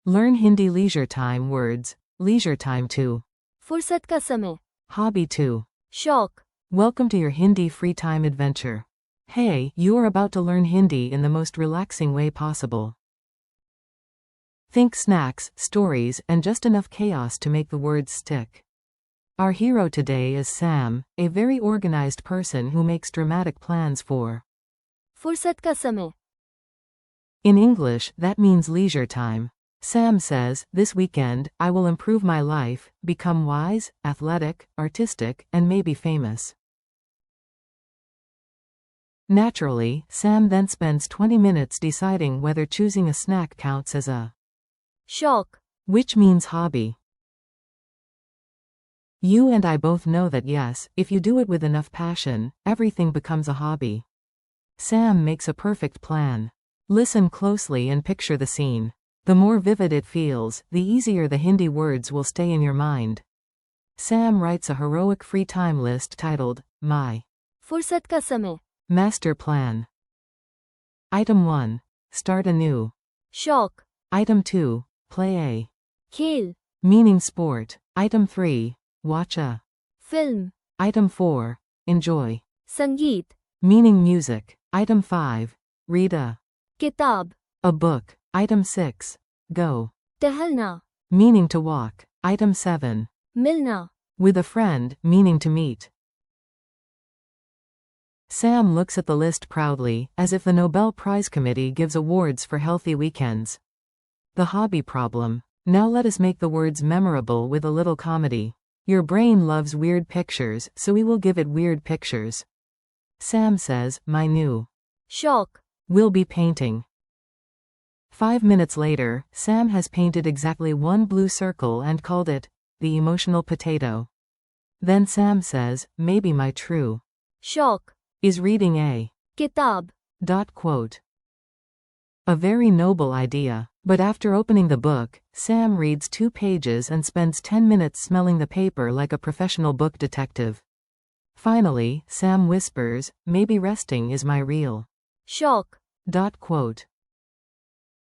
Learn Hindi leisure time words. Leisure time 2. फुर्सत का समय, Hobby 2. शौक, Welcome to your Hindi free time adventure. Hey, you are about to learn Hindi in the most relaxing way possible. Think snacks, stories, and just enough chaos to make the words stick. Our hero today is Sam, a very organized person who makes dramatic plans for. फुर्सत का समय, In English, that means leisure time. Sam says, this weekend, I will improve my life, become wise, athletic, artistic, and maybe famous. Naturally, Sam then spends 20 minutes deciding whether choosing a snack counts as a शौक, which means hobby. You and I both know that yes, if you do it with enough passion, everything becomes a hobby. Sam makes a perfect plan. Listen closely and picture the scene. The more vivid it feels, the easier the Hindi words will stay in your mind. Sam writes a heroic free time list titled, My फुर्सत का समय, Master Plan. Item 1. Start anew. शौक, Item 2. Play a. खेल, Meaning sport. Item 3. Watch a. Film, Item 4. Enjoy. संगीत, Meaning music. Item 5. Read a. किताब, A book. Item 6. Go. टहलना, Meaning to walk. Item 7. मिलना, With a friend, meaning to meet. Sam looks at the list proudly, as if the Nobel Prize Committee gives awards for healthy weekends. The hobby problem. Now let us make the words memorable with a little comedy. Your brain loves weird pictures, so we will give it weird pictures. Sam says, my new शौक, will be painting. 5 minutes later, Sam has painted exactly one blue circle and called it the emotional potato. Then Sam says, maybe my true शौक, is reading a. किताब, Quote. A very noble idea. But after opening the book, Sam reads 2 pages and spends 10 minutes smelling the paper like a professional book detective. Finally, Sam whispers, maybe resting is my real. शौक, Quote.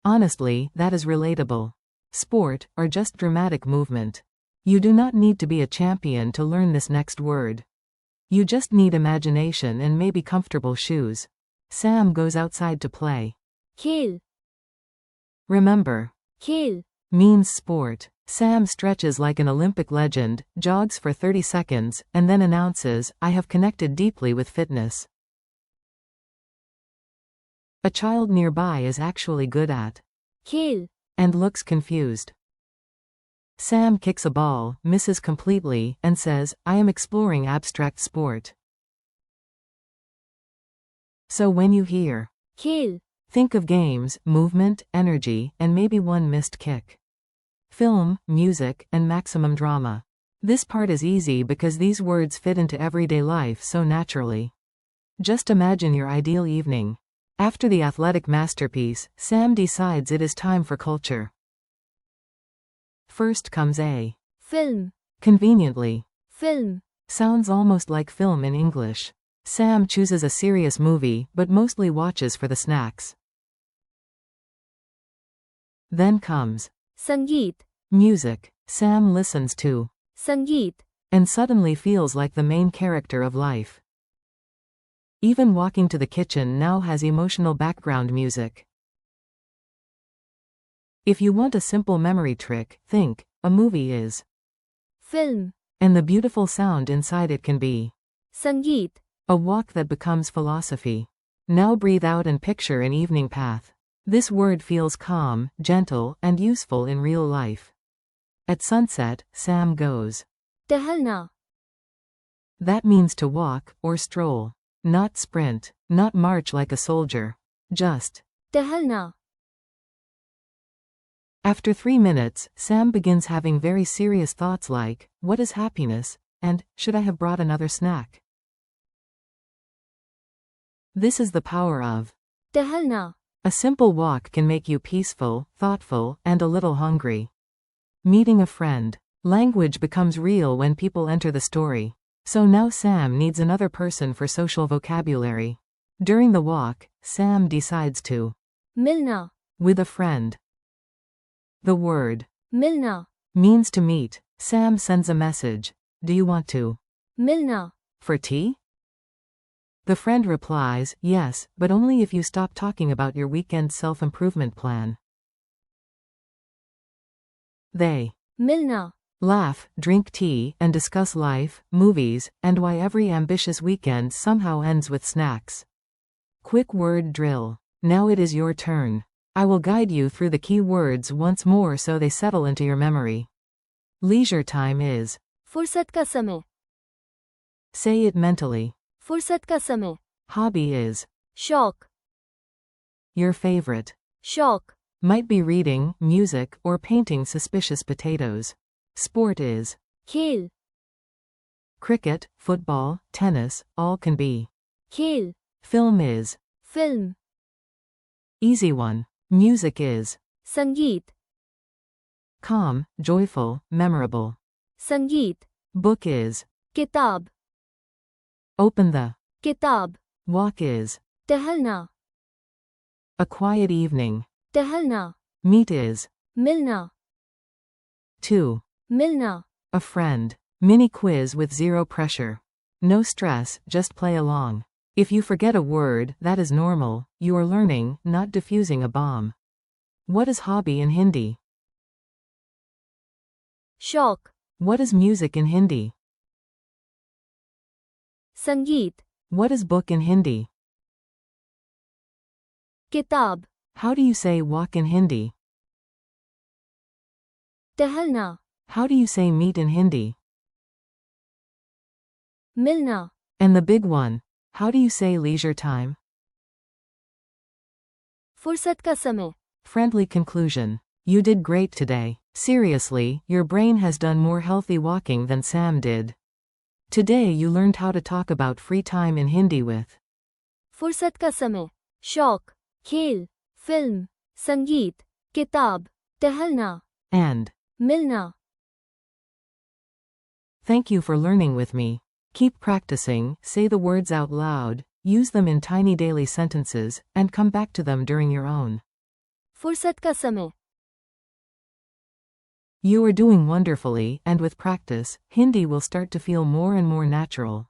Honestly, that is relatable. Sport, or just dramatic movement. You do not need to be a champion to learn this next word. You just need imagination and maybe comfortable shoes. Sam goes outside to play. खेल, Remember, खेल, means sport. Sam stretches like an Olympic legend, jogs for 30 seconds, and then announces, I have connected deeply with fitness. A child nearby is actually good at खेल, and looks confused. Sam kicks a ball, misses completely, and says, I am exploring abstract sport. So when you hear खेल, think of games, movement, energy, and maybe one missed kick. Film, music, and maximum drama. This part is easy because these words fit into everyday life so naturally. Just imagine your ideal evening. After the athletic masterpiece, Sam decides it is time for culture. First comes a. Film, Conveniently. Film, Sounds almost like film in English. Sam chooses a serious movie, but mostly watches for the snacks. Then comes संगीत, music. Sam listens to संगीत, and suddenly feels like the main character of life. Even walking to the kitchen now has emotional background music. If you want a simple memory trick, think, a movie is, film, and the beautiful sound inside it can be, संगीत, a walk that becomes philosophy. Now breathe out and picture an evening path. This word feels calm, gentle, and useful in real life. At sunset, Sam goes. टहलना, That means to walk, or stroll. Not sprint, not march like a soldier. Just. टहलना, After 3 minutes, Sam begins having very serious thoughts like, what is happiness? And, should I have brought another snack? This is the power of. टहलना, A simple walk can make you peaceful, thoughtful, and a little hungry. Meeting a friend. Language becomes real when people enter the story. So now Sam needs another person for social vocabulary. During the walk, Sam decides to मिलना, with a friend. The word मिलना, means to meet. Sam sends a message. Do you want to? मिलना, For tea? The friend replies, yes, but only if you stop talking about your weekend self-improvement plan. They मिलना, laugh, drink tea, and discuss life, movies, and why every ambitious weekend somehow ends with snacks. Quick word drill. Now it is your turn. I will guide you through the key words once more so they settle into your memory. Leisure time is. फुर्सत का समय, Say it mentally. फुर्सत का समय, Hobby is. शौक, Your favorite. शौक, Might be reading, music, or painting suspicious potatoes. Sport is. खेल, Cricket, football, tennis, all can be. खेल, Film is. Film, Easy one. Music is. संगीत, Calm, joyful, memorable. संगीत, Book is. किताब, Open the. किताब, Walk is. टहलना, A quiet evening. टहलना, Meet is. मिलना, 2. मिलना, A friend. Mini quiz with zero pressure. No stress, just play along. If you forget a word, that is normal. You are learning, not diffusing a bomb. What is hobby in Hindi? शौक, What is music in Hindi? संगीत, What is book in Hindi? किताब, How do you say walk in Hindi? टहलना, How do you say meet in Hindi? मिलना, And the big one. How do you say leisure time? फुर्सत का समय, Friendly conclusion. You did great today. Seriously, your brain has done more healthy walking than Sam did. Today you learned how to talk about free time in Hindi with. फुर्सत का समय, शौक, खेल, film, संगीत, किताब, टहलना, And. मिलना. Thank you for learning with me. Keep practicing, say the words out loud, use them in tiny daily sentences, and come back to them during your own. फुर्सत का समय, You are doing wonderfully, and with practice, Hindi will start to feel more and more natural.